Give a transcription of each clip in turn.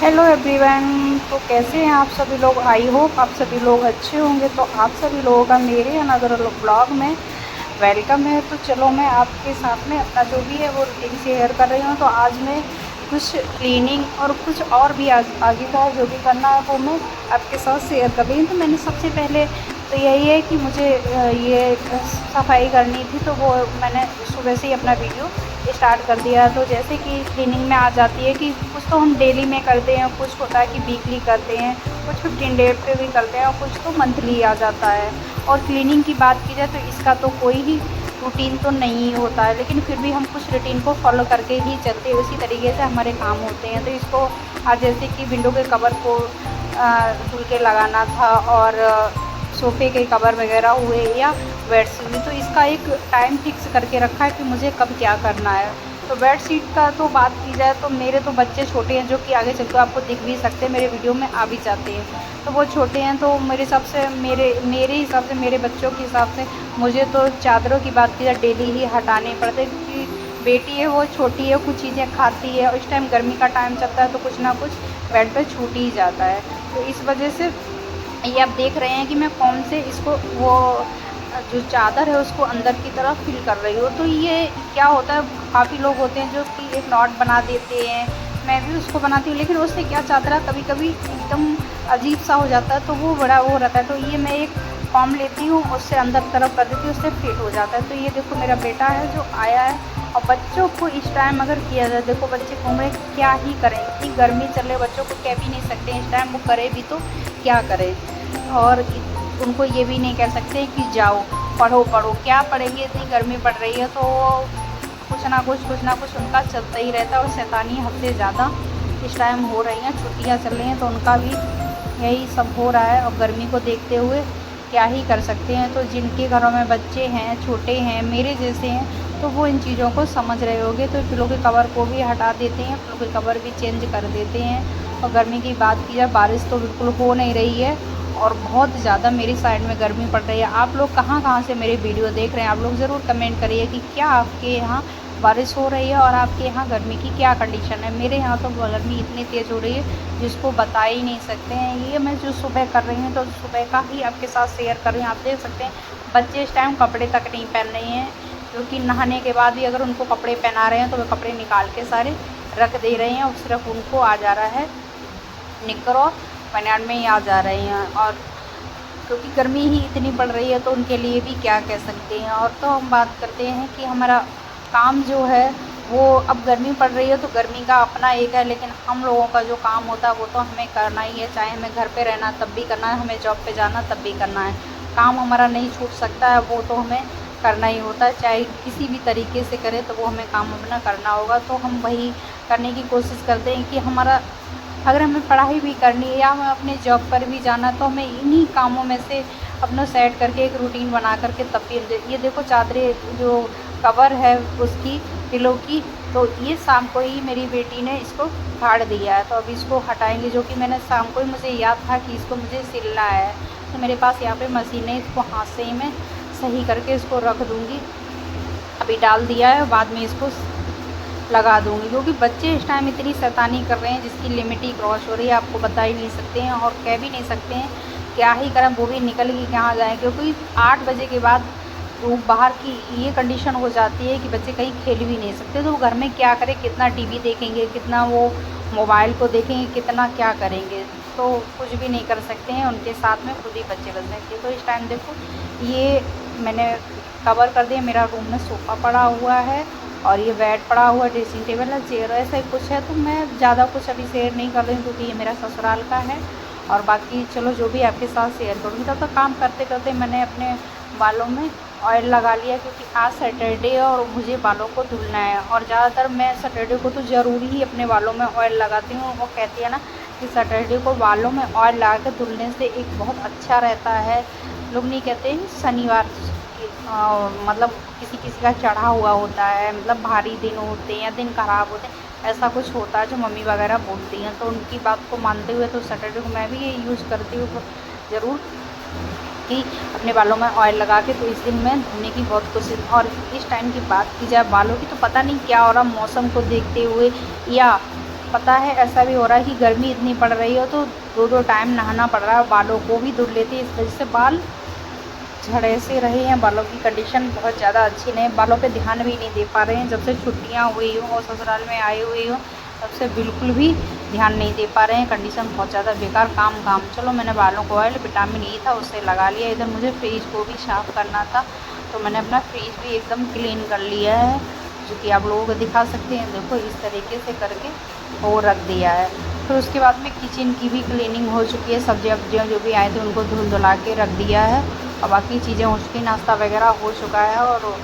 Hello everyone. तो कैसे हैं आप सभी लोग। आई होप आप सभी लोग अच्छे होंगे। तो आप सभी लोगों का मेरे अनदर ब्लॉग में वेलकम है। तो चलो मैं आपके साथ में अपना जो भी है वो रूटीन शेयर कर रही हूँ। तो आज मैं कुछ क्लीनिंग और कुछ और भी आगे का जो भी करना है वो मैं आपके साथ शेयर कर रही हूँ। तो मैंने सबसे पहले तो यही है कि मुझे ये सफाई करनी थी, तो वो मैंने सुबह से ही अपना वीडियो स्टार्ट कर दिया। तो जैसे कि क्लीनिंग में आ जाती है कि कुछ तो हम डेली में करते हैं, कुछ होता है कि वीकली करते हैं, कुछ 15 डे पे भी करते हैं और कुछ तो मंथली आ जाता है। और क्लीनिंग की बात की जाए तो इसका तो कोई ही रूटीन तो नहीं होता है, लेकिन फिर भी हम कुछ रूटीन को फॉलो करके ही चलते हैं, उसी तरीके से हमारे काम होते हैं। तो इसको आज जैसे कि विंडो के कवर को धुल के लगाना था, और सोफ़े के कवर वगैरह हुए या बेडशीट में, तो इसका एक टाइम फिक्स करके रखा है कि मुझे कब क्या करना है। तो बेडशीट का तो बात की जाए तो मेरे तो बच्चे छोटे हैं, जो कि आगे चल कर आपको दिख भी सकते हैं, मेरे वीडियो में आ भी जाते हैं। तो वो छोटे हैं, तो मेरे हिसाब से मेरे हिसाब से मेरे बच्चों के हिसाब से मुझे तो चादरों की बात की जाए डेली ही हटाने पड़ते हैं, क्योंकि बेटी है वो छोटी है, कुछ चीज़ें खाती है और इस टाइम गर्मी का टाइम चलता है, तो कुछ ना कुछ बेड पर छूट ही जाता है। तो इस वजह से ये आप देख रहे हैं कि मैं कौन से इसको वो जो चादर है उसको अंदर की तरफ फिल कर रही हूँ। तो ये क्या होता है, काफ़ी लोग होते हैं जो कि एक नॉट बना देते हैं, मैं भी उसको बनाती हूँ, लेकिन उससे क्या चादरा कभी कभी एकदम अजीब सा हो जाता है, तो वो बड़ा वो रहता है। तो ये मैं एक फॉर्म लेती हूँ, उससे अंदर तरफ कर देती हूँ, उससे फिट हो जाता है। तो ये देखो मेरा बेटा है जो आया है। और बच्चों को इस टाइम अगर किया जाए, देखो बच्चे घूम रहे, क्या ही करें, इतनी गर्मी चल रही है, बच्चों को कह भी नहीं सकते इस टाइम, वो करे भी तो क्या करे। और उनको ये भी नहीं कह सकते कि जाओ पढ़ो पढ़ो, क्या पढ़ेंगे, इतनी गर्मी पड़ रही है। तो कुछ ना कुछ उनका चलता ही रहता है। और शैतानी हद से ज़्यादा इस टाइम हो रही हैं, छुट्टियां चल रही हैं, तो उनका भी यही सब हो रहा है। और गर्मी को देखते हुए क्या ही कर सकते हैं। तो जिनके घरों में बच्चे हैं, छोटे हैं, मेरे जैसे हैं, तो वो इन चीज़ों को समझ रहे होंगे। तो पिलो के कवर को भी हटा देते हैं, पिलो के कवर भी चेंज कर देते हैं। और गर्मी की बात की जाए, बारिश तो बिल्कुल हो नहीं रही है और बहुत ज़्यादा मेरी साइड में गर्मी पड़ रही है। आप लोग कहाँ से मेरे वीडियो देख रहे हैं, आप लोग ज़रूर कमेंट करिए कि क्या आपके यहाँ बारिश हो रही है और आपके यहाँ गर्मी की क्या कंडीशन है। मेरे यहाँ तो गर्मी इतनी तेज़ हो रही है जिसको बता ही नहीं सकते हैं। ये मैं जो सुबह कर रही हूँ तो सुबह का ही आपके साथ शेयर कर रही हूँ। आप देख सकते हैं बच्चे इस टाइम कपड़े तक नहीं पहन रहे हैं, क्योंकि नहाने के बाद भी अगर उनको कपड़े पहना रहे हैं तो वे कपड़े निकाल के सारे रख दे रहे हैं, और सिर्फ उनको आ जा रहा है निक्कर और बनियान में ही आ जा रहे हैं। और क्योंकि गर्मी ही इतनी पड़ रही है तो उनके लिए भी क्या कह सकते हैं। और तो हम बात करते हैं कि हमारा काम जो है वो, अब गर्मी पड़ रही है तो गर्मी का अपना एक है, लेकिन हम लोगों का जो काम होता है वो तो हमें करना ही है, चाहे हमें घर पे रहना तब भी करना है, हमें जॉब पे जाना तब भी करना है। काम हमारा नहीं छूट सकता है, वो तो हमें करना ही होता है, चाहे किसी भी तरीके से करें तो वो हमें काम अपना करना होगा। तो हम वही करने की कोशिश करते हैं कि हमारा, अगर हमें पढ़ाई भी करनी है या हमें अपने जॉब पर भी जाना, तो हमें इन्हीं कामों में से अपना सेट करके एक रूटीन बना करके तब भी ये देखो चादरें जो कवर है उसकी, पिलो की, तो ये शाम को ही मेरी बेटी ने इसको फाड़ दिया है। तो अभी इसको हटाएंगे, जो कि मैंने शाम को ही, मुझे याद था कि इसको मुझे सिलना है। तो मेरे पास यहाँ पे मशीन है, इसको हाथ से ही मैं सही करके इसको रख दूँगी। अभी डाल दिया है, बाद में इसको लगा दूँगी, क्योंकि बच्चे इस टाइम इतनी शैतानी कर रहे हैं जिसकी लिमिट ही क्रॉस हो रही है, आपको बता ही नहीं सकते हैं और कह भी नहीं सकते हैं क्या ही करें, वो भी निकल गई कहाँ जाएँ। क्योंकि 8 बजे के बाद धूप बाहर की ये कंडीशन हो जाती है कि बच्चे कहीं खेल भी नहीं सकते, तो वो घर में क्या करें, कितना टीवी देखेंगे, कितना वो मोबाइल को देखेंगे, कितना क्या करेंगे, तो कुछ भी नहीं कर सकते हैं। उनके साथ में खुद ही बच्चे बच जाएंगे। तो इस टाइम देखो ये मैंने कवर कर दिया, मेरा रूम में सोफ़ा पड़ा हुआ है और ये बेड पड़ा हुआ है, ड्रेसिंग टेबल है, चेयर है, ऐसा ही कुछ है। तो मैं ज़्यादा कुछ अभी शेयर नहीं कर रही हूँ, क्योंकि ये मेरा ससुराल का है। और बाकी चलो जो भी आपके साथ शेयर करूँगी। तब तक काम करते करते मैंने अपने बालों में ऑयल लगा लिया, क्योंकि आज सैटरडे है और मुझे बालों को धुलना है। और ज़्यादातर मैं सैटरडे को तो ज़रूरी ही अपने बालों में ऑयल लगाती हूँ। वो कहती है ना कि सैटरडे को बालों में ऑयल लगा के धुलने से एक बहुत अच्छा रहता है। लोग नहीं कहते शनिवार मतलब किसी किसी का चढ़ा हुआ होता है, मतलब भारी दिन होते हैं या दिन खराब होते हैं, ऐसा कुछ होता है जो मम्मी वगैरह बोलती हैं। तो उनकी बात को मानते हुए तो सैटरडे को मैं भी ये यूज़ करती हूँ ज़रूर, कि अपने बालों में ऑयल लगा के, तो इस दिन मैं धोने की बहुत कोशिश। और इस टाइम की बात की जाए बालों की, तो पता नहीं क्या हो रहा, मौसम को देखते हुए या पता है ऐसा भी हो रहा है कि गर्मी इतनी पड़ रही हो तो 2-2 टाइम नहाना पड़ रहा है, बालों को भी धुल लेती है, इस वजह से बाल झड़े से रहे हैं। बालों की कंडीशन बहुत ज़्यादा अच्छी नहीं, बालों पे ध्यान भी नहीं दे पा रहे हैं। जब से छुट्टियां हुई हो और ससुराल में आई हुई हो तब से बिल्कुल भी ध्यान नहीं दे पा रहे हैं। कंडीशन बहुत ज़्यादा बेकार, काम चलो मैंने बालों को ऑयल विटामिन ई था उससे लगा लिया। इधर मुझे फ्रिज को भी साफ़ करना था तो मैंने अपना फ्रिज भी एकदम क्लीन कर लिया है, जो कि आप लोगों को दिखा सकते हैं। देखो इस तरीके से करके वो रख दिया है। फिर उसके बाद में किचन की भी क्लीनिंग हो चुकी है, सब्जियाँ जो भी आए थे उनको धुल धुला के रख दिया है और बाकी चीज़ें हो चुकी, नाश्ता वगैरह हो चुका है। और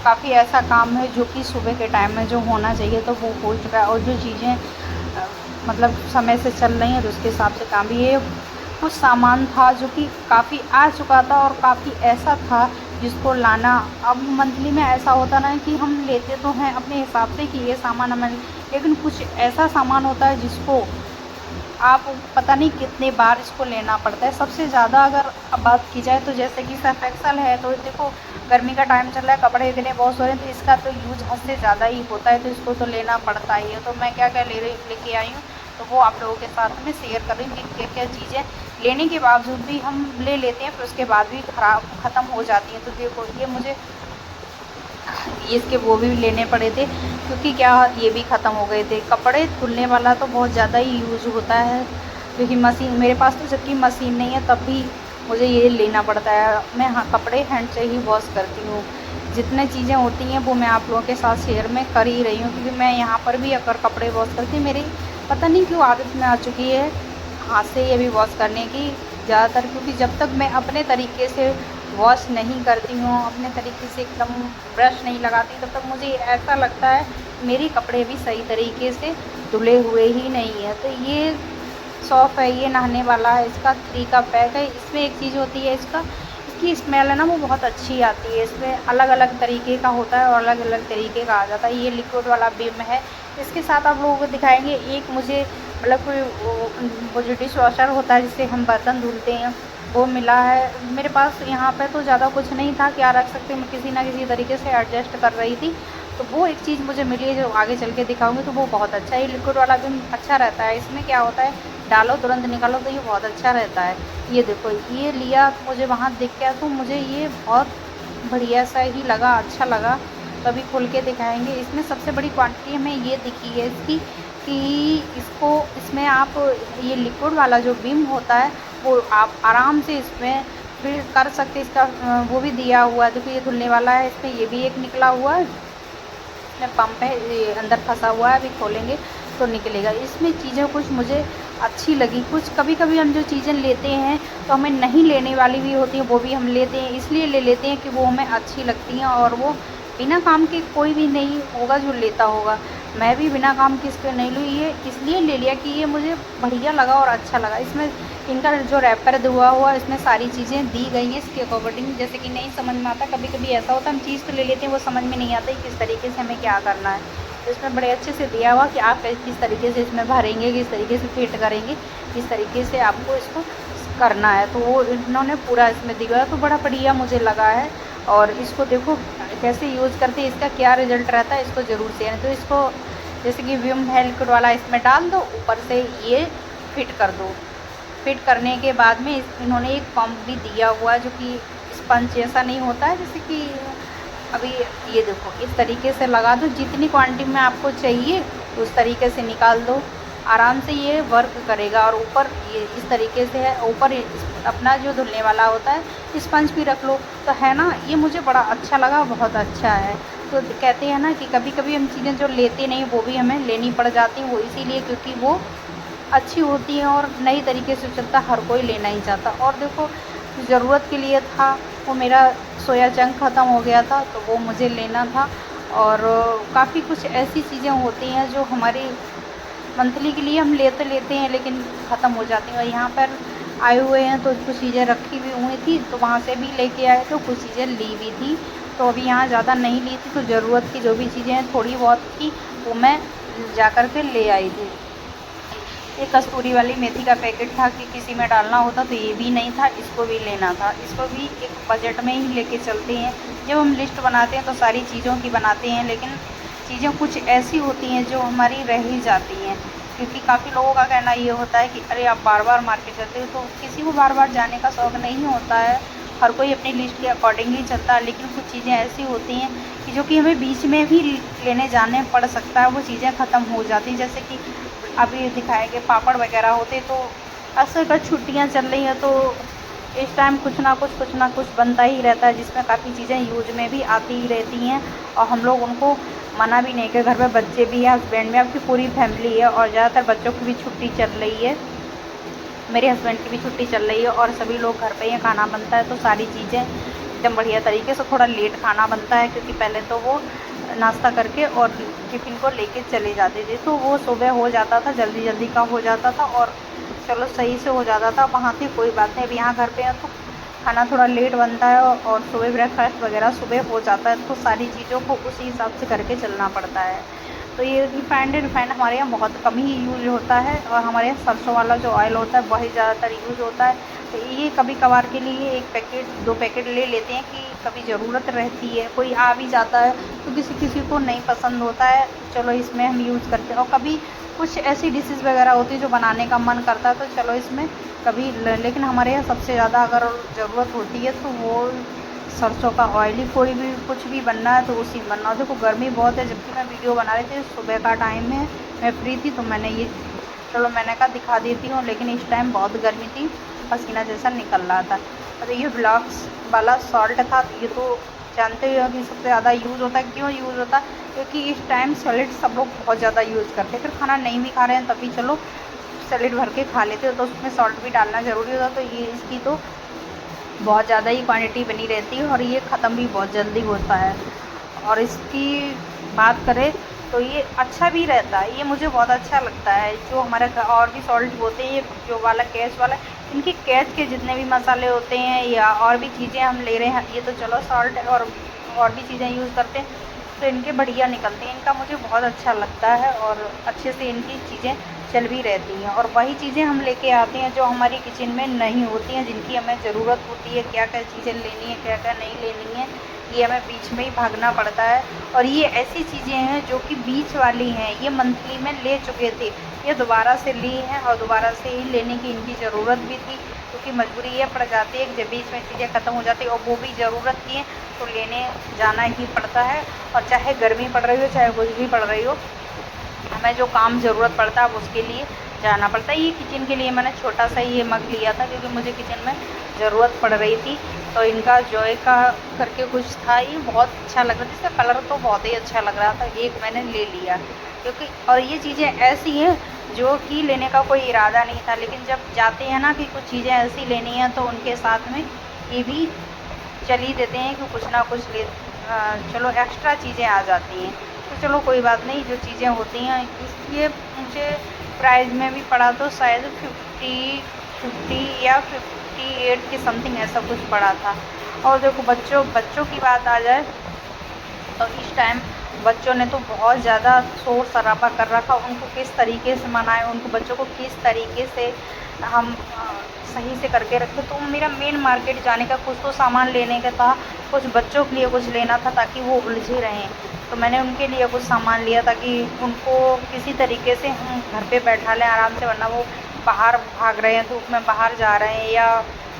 काफ़ी ऐसा काम है जो कि सुबह के टाइम में जो होना चाहिए तो वो हो चुका है। और जो चीज़ें मतलब समय से चल रही हैं तो उसके हिसाब से काम भी है। कुछ सामान था जो कि काफ़ी आ चुका था और काफ़ी ऐसा था जिसको लाना, अब मंथली में ऐसा होता ना कि हम लेते तो हैं अपने हिसाब से कि ये सामान हमें, लेकिन कुछ ऐसा सामान होता है जिसको आप पता नहीं कितने बार इसको लेना पड़ता है। सबसे ज़्यादा अगर अब बात की जाए तो जैसे कि सर्फ एक्सल है, तो देखो गर्मी का टाइम चल रहा है, कपड़े इतने बहुत हो रहे हैं तो इसका तो यूज हद से ज़्यादा ही होता है, तो इसको तो लेना पड़ता ही है। तो मैं क्या क्या लेके आई हूँ तो वो आप लोगों के साथ में शेयर कर रही हूँ कि क्या क्या चीज़ें लेने के बावजूद भी हम ले लेते हैं, फिर उसके बाद भी ख़त्म हो जाती हैं। तो देखो ये मुझे इसके वो भी लेने पड़े थे क्योंकि क्या ये भी ख़त्म हो गए थे। कपड़े धुलने वाला तो बहुत ज़्यादा ही यूज़ होता है, क्योंकि मशीन मेरे पास तो जबकि मशीन नहीं है तब भी मुझे ये लेना पड़ता है। मैं हाँ कपड़े हैंड से ही वॉश करती हूँ। जितने चीज़ें होती हैं वो मैं आप लोगों के साथ शेयर में कर ही रही हूँ, क्योंकि मैं यहाँ पर भी अगर कपड़े वॉश करती हूँ, मेरी पता नहीं क्यों आदत में आ चुकी है हाथ से ये भी वॉश करने की ज़्यादातर, क्योंकि जब तक मैं अपने तरीके से वॉश नहीं करती हूँ, अपने तरीके से एकदम ब्रश नहीं लगाती, तब तक मुझे ऐसा लगता है मेरे कपड़े भी सही तरीके से धुले हुए ही नहीं है। तो ये सॉफ़ है, ये नहाने वाला है, इसका 3 का पैक है। इसमें एक चीज़ होती है, इसकी स्मेल है ना वो बहुत अच्छी आती है। इसमें अलग अलग तरीके का होता है और अलग अलग तरीके का आ जाता है। ये लिक्विड वाला विम है। इसके साथ आप लोगों को दिखाएंगे एक मुझे मतलब कोई वो जो डिश वॉशर होता है जिससे हम बर्तन धुलते हैं वो मिला है। मेरे पास यहाँ पे तो ज़्यादा कुछ नहीं था, क्या रख सकते, मैं किसी ना किसी तरीके से एडजस्ट कर रही थी, तो वो एक चीज़ मुझे मिली है जो आगे चल के दिखाऊंगी। तो वो बहुत अच्छा है, ये लिक्विड वाला भी अच्छा रहता है। इसमें क्या होता है डालो तुरंत निकालो, तो ये बहुत अच्छा रहता है। ये देखो ये लिया मुझे वहाँ दिख गया तो मुझे ये बहुत बढ़िया सा ही लगा, अच्छा लगा, तो अभी खोल के दिखाएंगे। इसमें सबसे बड़ी क्वांटिटी हमें ये दिखी है इसकी कि इसमें आप ये लिक्विड वाला जो विम होता है वो आप आराम से इसमें फिर कर सकते। इसका वो भी दिया हुआ है, देखो ये धुलने वाला है, इसमें ये भी एक निकला हुआ है, इसमें पंप है, ये अंदर फंसा हुआ है, अभी खोलेंगे तो निकलेगा। इसमें चीज़ें कुछ मुझे अच्छी लगी, कुछ कभी कभी हम जो चीज़ें लेते हैं तो हमें नहीं लेने वाली भी होती हैं, वो भी हम लेते हैं, इसलिए ले लेते हैं कि वो हमें अच्छी लगती हैं और वो बिना काम के कोई भी नहीं होगा जो लेता होगा। मैं भी बिना काम के इसके नहीं लूँ, ये इसलिए ले लिया कि ये मुझे बढ़िया लगा और अच्छा लगा। इसमें इनका जो रैपर हुआ हुआ इसमें सारी चीज़ें दी गई हैं इसके अकॉर्डिंग, जैसे कि नहीं समझ में आता, कभी कभी ऐसा होता है हम चीज़ तो ले लेते हैं वो समझ में नहीं आता है किस तरीके से हमें क्या करना है। तो इसमें बड़े अच्छे से दिया हुआ कि आप किस तरीके से इसमें भरेंगे, किस तरीके से फिट करेंगे, किस तरीके से आपको इसको करना है, तो वो इन्होंने पूरा इसमें दिया है, तो बड़ा बढ़िया मुझे लगा है। और इसको देखो कैसे यूज़ करते हैं, इसका क्या रिज़ल्ट रहता है, इसको ज़रूर से तो इसको जैसे कि विम है लिक्विड वाला इसमें डाल दो, ऊपर से ये फिट कर दो। फिट करने के बाद में इन्होंने एक पंप भी दिया हुआ है जो कि स्पंज जैसा नहीं होता है, जैसे कि अभी ये देखो इस तरीके से लगा दो, जितनी क्वांटिटी में आपको चाहिए उस तरीके से निकाल दो, आराम से ये वर्क करेगा। और ऊपर ये इस तरीके से है, ऊपर अपना जो धुलने वाला होता है स्पंज भी रख लो, तो है ना ये मुझे बड़ा अच्छा लगा, बहुत अच्छा है। तो कहते हैं ना कि कभी कभी हम चीज़ें जो लेते नहीं वो भी हमें लेनी पड़ जाती हैं, वो इसीलिए क्योंकि वो अच्छी होती हैं और नई तरीके से चलता हर कोई लेना ही चाहता। और देखो ज़रूरत के लिए था, वो मेरा सोया चंक ख़त्म हो गया था तो वो मुझे लेना था। और काफ़ी कुछ ऐसी चीज़ें होती हैं जो हमारी मंथली के लिए हम लेते हैं लेकिन ख़त्म हो जाती हैं। और यहाँ पर आए हुए हैं तो कुछ चीज़ें रखी भी हुई थी तो वहाँ से भी लेके आए तो कुछ चीज़ें ली भी थी, तो अभी यहाँ ज़्यादा नहीं ली थी, तो ज़रूरत की जो भी चीज़ें हैं थोड़ी बहुत थी वो मैं जा कर के ले आई थी। एक कस्तूरी वाली मेथी का पैकेट था कि किसी में डालना होता तो ये भी नहीं था, इसको भी लेना था। इसको भी एक बजट में ही लेके चलते हैं। जब हम लिस्ट बनाते हैं तो सारी चीज़ों की बनाते हैं, लेकिन चीज़ें कुछ ऐसी होती हैं जो हमारी रह ही जाती हैं। क्योंकि काफ़ी लोगों का कहना ये होता है कि अरे आप बार बार मार्केट जाते हो, तो किसी को बार बार जाने का शौक़ नहीं होता है, हर कोई अपनी लिस्ट के अकॉर्डिंगली चलता है। लेकिन कुछ चीज़ें ऐसी होती हैं कि जो कि हमें बीच में भी लेने जाने पड़ सकता है, वो चीज़ें ख़त्म हो जाती हैं। जैसे कि अभी दिखाए गए पापड़ वगैरह होते, तो अक्सर कर छुट्टियाँ चल रही हैं तो इस टाइम कुछ ना कुछ बनता ही रहता है, जिसमें काफ़ी चीज़ें यूज में भी आती ही रहती हैं और हम लोग उनको मना भी नहीं कर। घर में बच्चे भी हैं, हस्बैंड भी, आपकी पूरी फैमिली है और ज़्यादातर बच्चों की भी छुट्टी चल रही है, मेरे हस्बैंड की भी छुट्टी चल रही है और सभी लोग घर पे ही खाना बनता है, तो सारी चीज़ें एकदम बढ़िया तरीके से। थोड़ा लेट खाना बनता है क्योंकि पहले तो वो नाश्ता करके और टिफ़िन को लेके चले जाते थे, तो वो सुबह हो जाता था, जल्दी जल्दी का हो जाता था और चलो सही से हो जाता था। वहाँ से कोई बात नहीं, अब यहाँ घर पे हैं तो खाना थोड़ा लेट बनता है और सुबह ब्रेकफास्ट वगैरह सुबह हो जाता है, तो सारी चीज़ों को उसी हिसाब से करके चलना पड़ता है। तो ये रिफाइंड हमारे यहाँ बहुत कम ही यूज होता है और हमारे यहाँ सरसों वाला जो ऑयल होता है वही ज़्यादातर यूज़ होता है। तो ये कभी कभार के लिए 1 पैकेट 2 पैकेट ले लेते हैं कि कभी ज़रूरत रहती है, कोई आ भी जाता है तो किसी किसी को नहीं पसंद होता है, चलो इसमें हम यूज़ करते हैं। और कभी कुछ ऐसी डिशेज़ वगैरह होती है जो बनाने का मन करता है तो चलो इसमें कभी लेकिन हमारे यहाँ सबसे ज़्यादा अगर ज़रूरत होती है तो वो सरसों का ऑयल ही। कोई भी कुछ भी बनना है तो उसी में बनना हो। देखो गर्मी बहुत है, जबकि मैं वीडियो बना रही थी, सुबह का टाइम है, मैं फ्री थी तो मैंने ये चलो मैंने कहा दिखा देती हूँ, लेकिन इस टाइम बहुत गर्मी थी, पसीना जैसा निकल रहा था। और ये ब्लॉक्स वाला सॉल्ट था, ये तो जानते हो कि सबसे ज़्यादा यूज़ होता है। क्यों यूज़ होता है? क्योंकि इस टाइम सॉलिड सब लोग बहुत ज़्यादा यूज़ करते हैं, फिर खाना नहीं भी खा रहे हैं तभी चलो सैलेड भर के खा लेते हो, तो उसमें सॉल्ट भी डालना ज़रूरी होता है। तो ये इसकी तो बहुत ज़्यादा ही क्वांटिटी बनी रहती है और ये ख़त्म भी बहुत जल्दी होता है। और इसकी बात करें तो ये अच्छा भी रहता है, ये मुझे बहुत अच्छा लगता है। जो हमारे और भी सॉल्ट होते हैं, ये जो वाला कैच वाला, इनकी कैच के जितने भी मसाले होते हैं या और भी चीज़ें हम ले रहे हैं, ये तो चलो सॉल्ट और भी चीज़ें यूज़ करते हैं तो इनके बढ़िया निकलते हैं। इनका मुझे बहुत अच्छा लगता है और अच्छे से इनकी चीज़ें चल भी रहती हैं। और वही चीज़ें हम लेके आते हैं जो हमारी किचन में नहीं होती हैं, जिनकी हमें ज़रूरत होती है, क्या क्या चीज़ें लेनी है क्या क्या नहीं लेनी है, ये हमें बीच में ही भागना पड़ता है। और ये ऐसी चीज़ें हैं जो कि बीच वाली हैं, ये मंथली में ले चुके थे, ये दोबारा से ली हैं और दोबारा से ही लेने की इनकी ज़रूरत भी थी, क्योंकि मजबूरी ये पड़ जाती है कि जब बीच में चीज़ें ख़त्म हो जाती है और वो भी ज़रूरत की हैं तो लेने जाना ही पड़ता है। और चाहे गर्मी पड़ रही हो चाहे कुछ भी पड़ रही हो, हमें जो काम ज़रूरत पड़ता है उसके लिए जाना पड़ता है। ये किचन के लिए मैंने छोटा सा ये मग लिया था क्योंकि मुझे किचन में ज़रूरत पड़ रही थी। तो इनका जॉय का करके कुछ था, ये बहुत अच्छा लग रहा था, इसका कलर तो बहुत ही अच्छा लग रहा था, एक मैंने ले लिया क्योंकि। और ये चीज़ें ऐसी हैं जो कि लेने का कोई इरादा नहीं था, लेकिन जब जाते हैं ना कि कुछ चीज़ें ऐसी लेनी हैं तो उनके साथ में ये भी चल ही देते हैं कि कुछ ना कुछ चलो एक्स्ट्रा चीज़ें आ जाती हैं। तो चलो कोई बात नहीं, जो चीज़ें होती हैं। इसलिए मुझे प्राइस में भी पड़ा तो शायद 50 या 58 के समथिंग ऐसा कुछ पड़ा था। और देखो बच्चों की बात आ जाए तो इस टाइम बच्चों ने तो बहुत ज़्यादा शोर शराबा कर रखा। उनको किस तरीके से मनाएं, उनको बच्चों को किस तरीके से हम सही से करके रखें। तो मेरा मेन मार्केट जाने का कुछ तो सामान लेने का था, कुछ बच्चों के लिए कुछ लेना था ताकि वो उलझे रहें। तो मैंने उनके लिए कुछ सामान लिया ताकि उनको किसी तरीके से हम घर पे बैठा लें आराम से, वरना वो बाहर भाग रहे हैं, धूप में बाहर जा रहे हैं या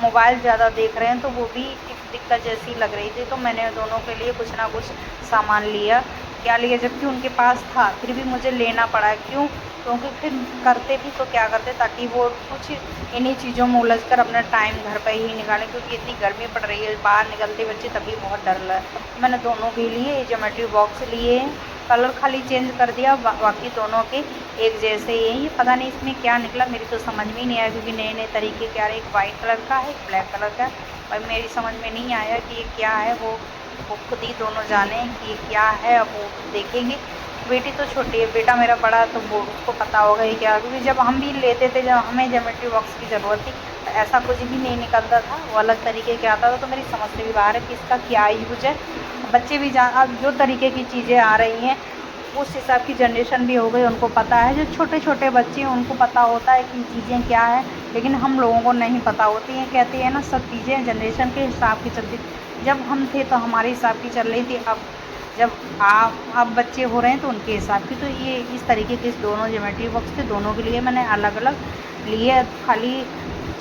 मोबाइल ज़्यादा देख रहे हैं, तो वो भी एक दिक्कत जैसी लग रही थी। तो मैंने दोनों के लिए कुछ ना कुछ सामान लिया। क्या लिया, जबकि उनके पास था फिर भी मुझे लेना पड़ा। क्यों? क्योंकि फिर करते भी तो क्या करते ताकि वो कुछ इन्हीं चीज़ों में उलझ कर अपना टाइम घर पर ही निकालें, क्योंकि इतनी गर्मी पड़ रही है, बाहर निकलते बच्चे तभी बहुत डर लगा। मैंने दोनों के लिए ज्योमेट्री बॉक्स लिए, कलर खाली चेंज कर दिया, बाकी दोनों के एक जैसे ही हैं। ये पता नहीं इसमें क्या निकला, मेरी तो समझ में ही नहीं आया, क्योंकि नए नए तरीके के आ रहे, एक वाइट कलर का है, एक ब्लैक कलर का है। और मेरी समझ में नहीं आया कि ये क्या है, वो खुद ही दोनों जाने कि ये क्या है, अब वो देखेंगे। बेटी तो छोटी है, बेटा मेरा बड़ा, तो वो उसको पता होगा ये क्या। क्योंकि जब हम भी लेते थे, जब हमें ज्योमेट्री बॉक्स की ज़रूरत थी, तो ऐसा कुछ भी नहीं निकलता था, वो अलग तरीके के आता था। तो मेरी समझ से भी बाहर है कि इसका क्या यूज है। बच्चे भी अब जो तरीके की चीज़ें आ रही हैं उस हिसाब की जनरेशन भी हो गई, उनको पता है। जो छोटे छोटे बच्चे हैं उनको पता होता है कि चीज़ें क्या है, लेकिन हम लोगों को नहीं पता होती हैं। कहते हैं ना, सब चीज़ें जनरेशन के हिसाब की चलती। जब हम थे तो हमारे हिसाब की चल रही थी, अब जब आप बच्चे हो रहे हैं तो उनके हिसाब की। तो ये इस तरीके के दोनों ज्योमेट्री बॉक्स थे, दोनों के लिए मैंने अलग अलग लिए। खाली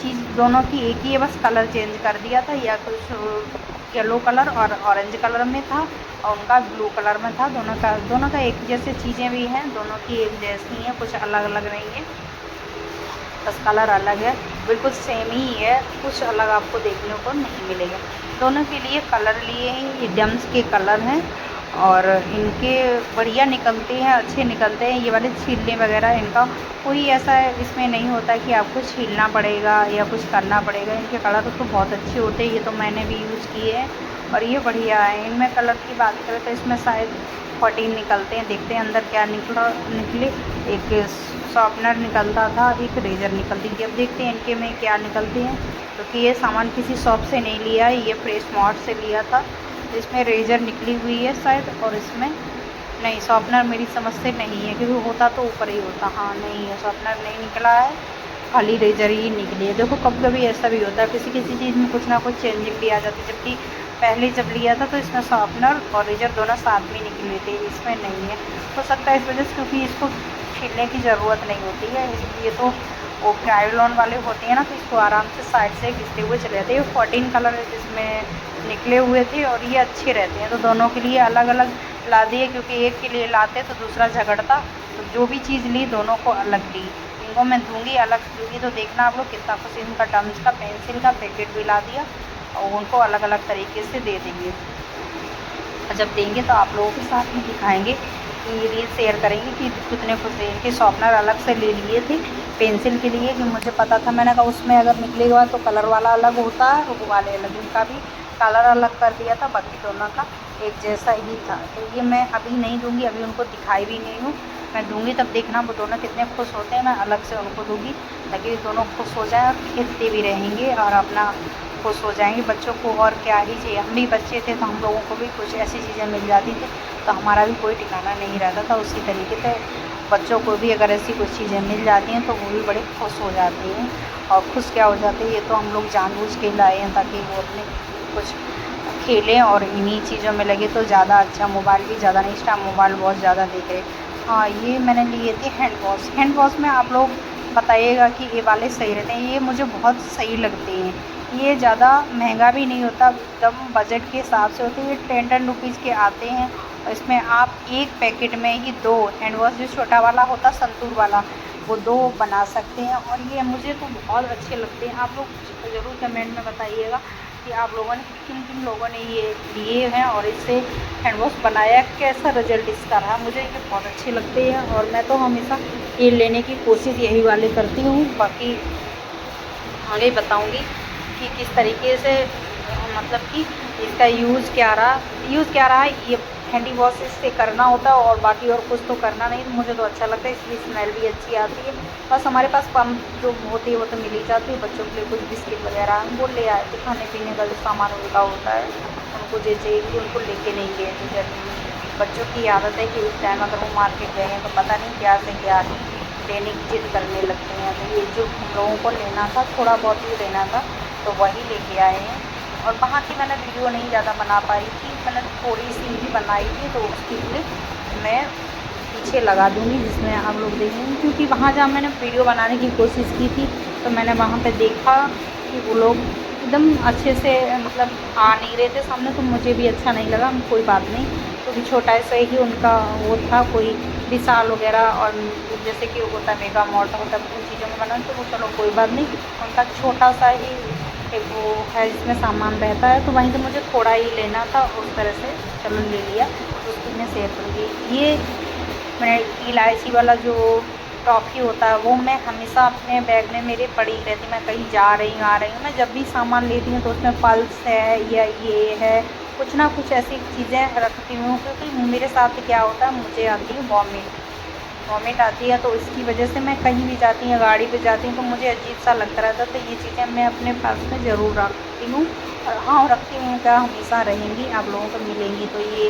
चीज़ दोनों की एक ही है, बस कलर चेंज कर दिया था, या कुछ येलो कलर और ऑरेंज कलर में था और उनका ब्लू कलर में था। दोनों का एक जैसे चीज़ें भी हैं, दोनों की एक जैसी हैं, कुछ अलग अलग नहीं है, बस कलर अलग है। बिल्कुल सेम ही है, कुछ अलग आपको देखने को नहीं मिलेगा। दोनों के लिए कलर लिए हैं, ये डम्स के कलर हैं और इनके बढ़िया निकलते हैं, अच्छे निकलते हैं। ये वाले छीलने वगैरह इनका कोई ऐसा इसमें नहीं होता कि आपको छीलना पड़ेगा या कुछ करना पड़ेगा। इनके कलर तो बहुत अच्छे होते हैं, ये तो मैंने भी यूज़ किए हैं और ये बढ़िया है। इनमें कलर की बात करें तो इसमें शायद 14 निकलते हैं, देखते हैं अंदर क्या निकले। एक शॉर्पनर निकलता था, एक रेज़र निकलती थी। अब देखते हैं इनके में क्या निकलते हैं, क्योंकि तो ये सामान किसी शॉप से नहीं लिया, ये फ्रेश मार्ट से लिया था। इसमें रेज़र निकली हुई है शायद, और इसमें नहीं, शॉर्पनर मेरी समझ से नहीं है, क्योंकि होता तो ऊपर ही होता। हाँ नहीं है, शॉर्पनर नहीं निकला है, खाली रेज़र ही निकली है। देखो कभी कभी ऐसा भी होता है, किसी किसी चीज़ में कुछ ना कुछ चेंजिंग भी आ जाती है। जबकि पहले जब लिया था तो इसमें शॉर्पनर और रेज़र दोनों साथ में निकले थे, इसमें नहीं है। हो सकता है इस वजह से, क्योंकि इसको छीलने की ज़रूरत नहीं होती है, इसलिए तो वो क्रायोलॉन वाले होते हैं ना, तो इसको आराम से साइड से घिसते हुए चले जाते हैं। 14 कलर इसमें निकले हुए थे और ये अच्छे रहते हैं, तो दोनों के लिए अलग अलग ला दिए, क्योंकि एक के लिए लाते तो दूसरा झगड़ता। तो जो भी चीज़ ली दोनों को अलग ली। इनको मैं दूँगी, अलग दूँगी, तो देखना आप लोग कितना खुश। इनका डम्स का पेंसिल का पैकेट भी ला दिया और उनको अलग अलग तरीके से दे देंगे। और जब देंगे तो आप लोगों के साथ में दिखाएंगे, कि रील शेयर करेंगे कि कितने खुश हैं। इनके शॉर्पनर अलग से ले लिए थे पेंसिल के लिए, कि मुझे पता था, मैंने कहा उसमें अगर निकलेगा तो कलर वाला अलग होता है और वो वाले अलग। इनका भी कलर अलग कर दिया था, बाकी दोनों का एक जैसा ही था। तो ये मैं अभी नहीं दूँगी, अभी उनको दिखाई भी नहीं हूँ। मैं दूँगी तब देखना वो दोनों कितने खुश होते हैं। मैं अलग से उनको दूँगी ताकि दोनों खुश हो जाएँ और खेलते भी रहेंगे और अपना खुश हो जाएंगे। बच्चों को और क्या ही चाहिए, हम भी बच्चे थे तो हम लोगों को भी कुछ ऐसी चीज़ें मिल जाती थी तो हमारा भी कोई ठिकाना नहीं रहता था। उसी तरीके से बच्चों को भी अगर ऐसी कुछ चीज़ें मिल जाती हैं तो वो भी बड़े खुश हो जाते हैं। और खुश क्या हो जाते हैं, ये तो हम लोग जानबूझ के लाए हैं ताकि वो अपने कुछ खेलें और इन्हीं चीज़ों में लगे तो ज़्यादा अच्छा। मोबाइल भी ज़्यादा नहीं, इस टाइम मोबाइल बहुत ज़्यादा देख रहे। हाँ, ये मैंने लिए थे हैंड वॉश। हैंड वॉश में आप लोग बताइएगा कि ये वाले सही रहते हैं, ये मुझे बहुत सही लगते हैं। ये ज़्यादा महंगा भी नहीं होता, एकदम बजट के हिसाब से होते हैं। ये 10 रुपीज़ के आते हैं और इसमें आप एक पैकेट में ही 2 हैंड वॉश, जो छोटा वाला होता संतूर वाला, वो 2 बना सकते हैं। और ये मुझे तो बहुत अच्छे लगते हैं। आप लोग ज़रूर कमेंट में बताइएगा कि आप लोगों ने किन किन लोगों ने ये लिए हैं और इससे हैंड वॉश बनाया, कैसा रिजल्ट इसका रहा। मुझे ये बहुत अच्छे लगते हैं और मैं तो हमेशा ये लेने की कोशिश यही वाले करती हूँ। बाकी आगे बताऊँगी कि किस तरीके से, मतलब कि इसका यूज़ क्या रहा। ये हैंडी वॉश से करना होता है और बाकी और कुछ तो करना नहीं। मुझे तो अच्छा लगता है, इसलिए स्मेल भी अच्छी आती है। बस हमारे पास पंप जो होती है वो तो मिल ही जाती है। बच्चों के लिए कुछ बिस्किट वगैरह वो ले आए थे, खाने पीने का जो सामान उनका होता है उनको जैसे उनको लेके नहीं गए थे। बच्चों की आदत है कि उस टाइम अगर वो मार्केट गए हैं तो पता नहीं क्या से क्या लेने की जिद करने लगते हैं। तो ये जो हम लोगों को लेना था, थोड़ा बहुत ही लेना था, तो वही लेके आए हैं। और वहाँ की मैंने वीडियो नहीं ज़्यादा बना पाई थी, मैंने थोड़ी सी ही बनाई थी, तो उसकी क्लिप मैं पीछे लगा दूँगी जिसमें आप लोग देखेंगे। क्योंकि वहाँ जहाँ मैंने वीडियो बनाने की कोशिश की थी तो मैंने वहाँ पे देखा कि वो लोग एकदम अच्छे से मतलब आ नहीं रहे थे सामने, तो मुझे भी अच्छा नहीं लगा। कोई बात नहीं, क्योंकि छोटा सा ही उनका वो था, कोई विशाल वगैरह और जैसे कि होता है मेगा मॉल होता है उन चीज़ों में बना, तो वो चलो कोई बात नहीं। उनका छोटा सा ही एक वो है जिसमें सामान रहता है, तो वहीं से मुझे थोड़ा ही लेना था, उस तरह से चलो ले लिया। उसकी मैं शेयर करूँगी। ये मैं इलायची वाला जो टॉफ़ी होता है वो मैं हमेशा अपने बैग में मेरे पड़ी रहती। मैं कहीं जा रही हूँ, आ रही हूँ, मैं जब भी सामान लेती हूँ तो उसमें पल्स है या ये है, कुछ ना कुछ ऐसी चीज़ें रखती हूँ। क्योंकि मेरे साथ क्या होता है, मुझे आती है वॉमिट आती है, तो इसकी वजह से मैं कहीं भी जाती हूँ, गाड़ी पे जाती हूँ, तो मुझे अजीब सा लगता रहता है। तो ये चीज़ें मैं अपने पास में ज़रूर रखती हूँ। और हाँ, रखती हूँ क्या, हमेशा रहेंगी, आप लोगों को मिलेंगी। तो ये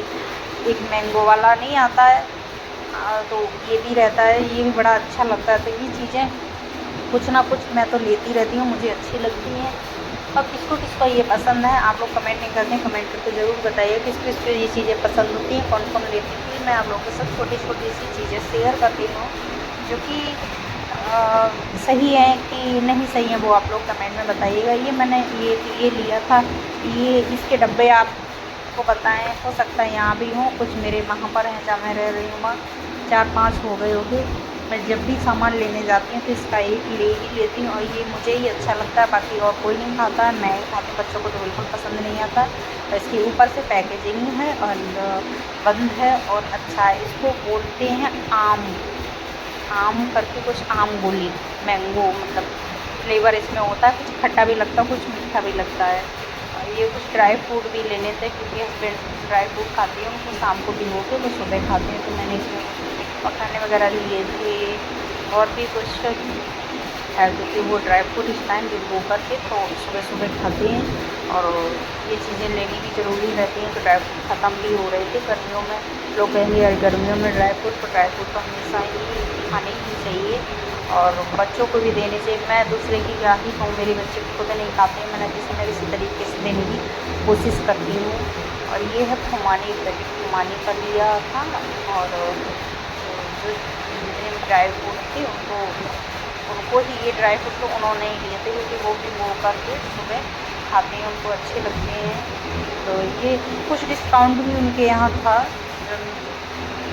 एक मैंगो वाला नहीं आता है, तो ये भी रहता है, ये भी बड़ा अच्छा लगता है। तो ये चीज़ें कुछ ना कुछ मैं तो लेती रहती हूँ, मुझे अच्छी लगती हैं। अब किसको किसको ये पसंद है, आप लोग कमेंट नहीं करते, कमेंट करके ज़रूर बताइए किस किस को ये चीज़ें पसंद होती हैं, कौन कौन लेती है। मैं आप लोगों के साथ छोटी छोटी सी चीज़ें शेयर करती हूँ जो कि सही है कि नहीं सही है, वो आप लोग कमेंट में बताइएगा। ये मैंने ये लिया था, ये इसके डब्बे आपको बताएं, हो सकता है यहाँ भी हों, कुछ मेरे वहाँ पर हैं जहाँ मैं रह रही हूँ वहाँ 4-5 हो गए होंगे। मैं जब भी सामान लेने जाती हूँ तो इसका एक ले ही लेती हूँ, और ये मुझे ही अच्छा लगता है, बाकी और कोई नहीं खाता है, मैं ही खाती हूँ, बच्चों को तो बिल्कुल पसंद नहीं आता। तो इसके ऊपर से पैकेजिंग है और बंद है और अच्छा है। इसको बोलते हैं आम करके कुछ, आम गोली, मैंगो मतलब फ्लेवर इसमें होता है, कुछ खट्टा भी लगता है, कुछ मीठा भी लगता है। और ये कुछ ड्राई फ्रूट भी लेने थे क्योंकि हस्बैंड ड्राई फ्रूट खाती हैं, उनको शाम को भिगो के वो सुबह खाते हैं, तो मैंने इसमें मखाने वगैरह लिए थे और भी कुछ है, क्योंकि वो ड्राई फ्रूट इस टाइम भिगो करके तो सुबह सुबह खाते हैं। और ये चीज़ें लेनी भी ज़रूरी रहती हैं, तो ड्राई फ्रूट ख़त्म भी हो रहे थे गर्मियों में। लोग कहेंगे यार गर्मियों में ड्राई फ्रूट तो हमेशा ही खाने ही चाहिए और बच्चों को भी देने चाहिए। मैं दूसरे की क्या ही कहूँ, मेरे बच्चे खुद नहीं खाते हैं, मैंने किसी न किसी तरीके से देने की कोशिश करती हूँ। और ये है खुमानी का लिया था, और जो जितने भी ड्राई फ्रूट थे उनको ही ये ड्राई फ्रूट तो उन्होंने ही लिए थे, क्योंकि वो भी वो करके सुबह खाते हैं, उनको अच्छे लगते हैं। तो ये कुछ डिस्काउंट भी उनके यहाँ था,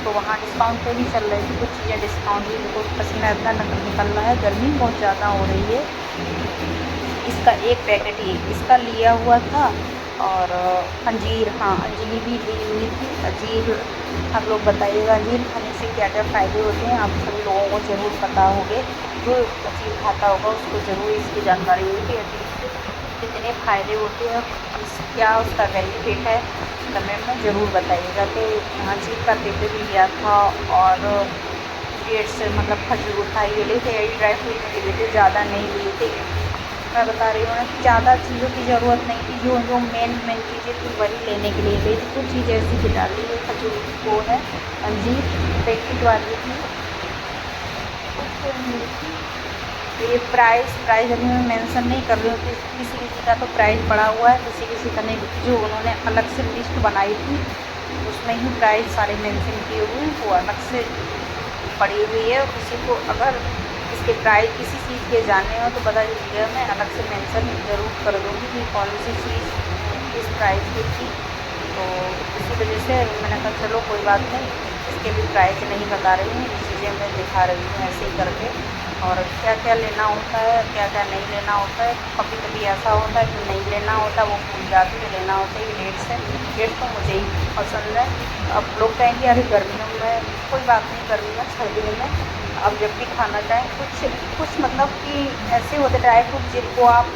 तो वहाँ डिस्काउंट पे भी चल रही थी कुछ चीज़ें, डिस्काउंट भी। देखो पसीना इतना निकल रहा है, गर्मी बहुत ज़्यादा हो रही है। इसका एक पैकेट ही इसका लिया हुआ था, और अंजीर, हाँ अंजीर भी ली हुई थी। अंजीर आप लोग बताइएगा अंजीर खाने से क्या क्या फ़ायदे होते हैं, आप सभी लोगों को ज़रूर पता होंगे। जो अंजीर खाता होगा उसको ज़रूर इसकी जानकारी होगी कि अंजीर के कितने फ़ायदे होते हैं, क्या उसका बेनिफिट है, कमेंट में ज़रूर बताइएगा। तो अंजीर का पेपर भी लिया था, और डेट्स मतलब खजूर था, ये लिए थे। ड्राई फ्रूट में लिए थे, ज़्यादा नहीं लिए थे। मैं बता रही हूँ ना कि ज़्यादा चीज़ों की ज़रूरत नहीं थी, जो मेन चीज़ें थी वही लेने के लिए गई थी। कुछ चीज़ें ऐसी की डाली है, खजूर वो है, अंजीर पैकेट वाली थी, तो ये प्राइस अभी मैं मेंशन नहीं कर रही हूँ, किसी किसी का तो प्राइस पड़ा हुआ है, किसी का नहीं। जो उन्होंने अलग से लिस्ट बनाई थी उसमें ही प्राइस सारे मेंशन किए हुए हैं, वो अलग से पड़ी हुई है। किसी को अगर इसके प्राइस किसी चीज़ के जानने हो तो बता दीजिएगा, मैं अलग से मेंशन ज़रूर कर दूँगी कि कौन सी चीज़ किस प्राइस की थी। तो इसी वजह से मैंने कहा चलो कोई बात नहीं, इसके भी प्राइस नहीं बता रही हूँ, ये चीज़ें मैं दिखा रही हूँ ऐसे ही करके। और क्या क्या लेना होता है, क्या क्या नहीं लेना होता है, कभी कभी ऐसा होता है कि नहीं लेना होता, वो भूल जाती है, लेना होता है। ये डेट्स तो मुझे ही पसंद है। अब लोग कहेंगे अरे गर्मियों में, कोई बात नहीं, गर्मी में सर्दियों में अब जब भी खाना चाहें, कुछ मतलब कि ऐसे होते ड्राई फ्रूट जिनको आप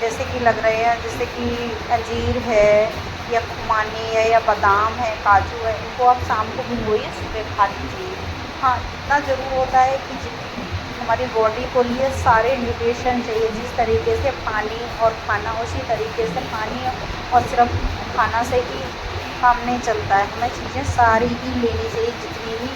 जैसे कि लग रहे हैं, जैसे कि अंजीर है या खुमानी है या बादाम है, काजू है, इनको आप शाम को भिगोइए, सुबह खा लीजिए। हाँ इतना ज़रूर होता है कि हमारी बॉडी को लिए सारे न्यूट्रिशन चाहिए, जिस तरीके से पानी और खाना, उसी तरीके से पानी और सिर्फ खाना से ही काम नहीं चलता है, हमें चीज़ें सारी ही लेनी चाहिए जितनी भी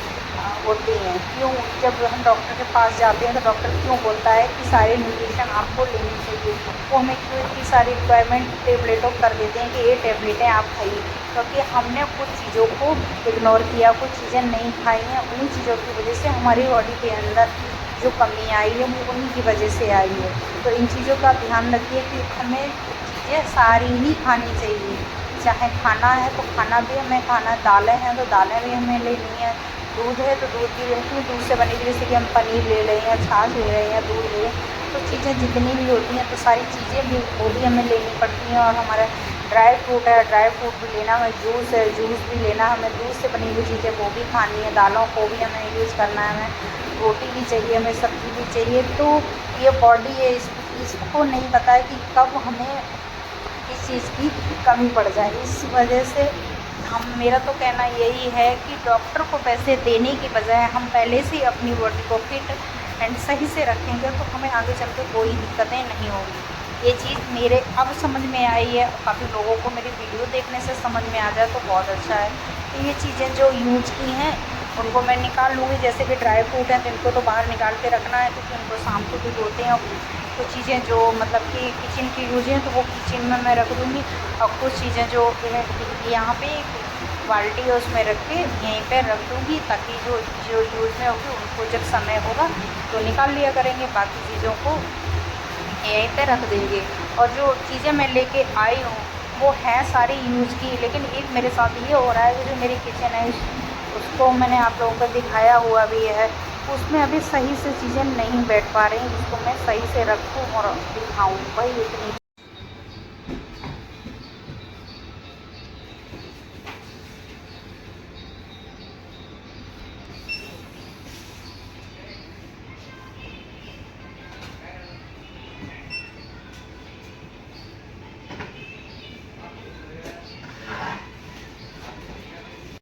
होती हैं। क्यों, जब हम डॉक्टर के पास जाते हैं तो डॉक्टर क्यों बोलता है कि सारे न्यूट्रिशन आपको लेनी चाहिए, वो हमें क्यों इतनी सारी रिक्वायरमेंट टेबलेटों कर देते हैं कि ये टेबलेटें आप खाइए, क्योंकि हमने कुछ चीज़ों को इग्नोर किया, कुछ चीज़ें नहीं खाई हैं, उन्हीं चीज़ों की वजह से हमारी बॉडी के अंदर जो कमी आई है वो उन्हीं की वजह से आई है। तो इन चीज़ों का ध्यान रखिए कि हमें चीज़ें सारी ही खानी चाहिए, चाहे खाना है तो खाना भी हमें खाना, दालें हैं तो दालें भी हमें लेनी है, दूध है तो दूध भी लेनी है, दूध से बनी हुई जैसे कि हम पनीर ले रहे हैं, छाछ ले रहे हैं या दूध ले रहे हैं, तो चीज़ें जितनी भी होती हैं तो सारी चीज़ें भी वो भी हमें लेनी पड़ती हैं। और हमारा ड्राई फ्रूट है, ड्राई फ्रूट भी लेना है, जूस है, जूस भी लेना, हमें दूध से बनी हुई चीज़ें वो भी खानी है, दालों को भी हमें यूज़ करना है, हमें रोटी भी चाहिए, हमें सब्ज़ी भी चाहिए। तो ये बॉडी है, इसको नहीं पता है कि कब हमें किस चीज़ की कमी पड़ जाए। इस वजह से मेरा तो कहना यही है कि डॉक्टर को पैसे देने की बजाय हम पहले से ही अपनी बॉडी को फिट एंड सही से रखेंगे तो हमें आगे चल के कोई दिक्कतें नहीं होंगी। ये चीज़ मेरे अब समझ में आई है, काफ़ी लोगों को मेरी वीडियो देखने से समझ में आ जाए तो बहुत अच्छा है। तो ये चीज़ें जो यूज की हैं उनको मैं निकाल लूँगी। जैसे कि ड्राई फ्रूट हैं तो इनको तो बाहर निकाल के रखना है, क्योंकि उनको शाम को भिगोते हैं। कुछ चीज़ें जो मतलब कि किचन की यूज़ हैं तो वो किचन में मैं रख दूँगी, और कुछ चीज़ें जो है यहाँ पे बाल्टी है उसमें रख के यहीं पे रख दूँगी, ताकि जो जो यूज़ में होगी उनको जब समय होगा तो निकाल लिया करेंगे, बाकी चीज़ों को यहीं पे रख देंगे। और जो चीज़ें मैं लेके आई हूँ वो है सारी यूज़ की, लेकिन एक मेरे साथ ये हो रहा है कि जो मेरी किचन है उसको मैंने आप लोगों को दिखाया हुआ भी है, उसमें अभी सही से चीज़ें नहीं बैठ पा रही, जिसको मैं सही से रखूँ और दिखाऊँ, वही इतनी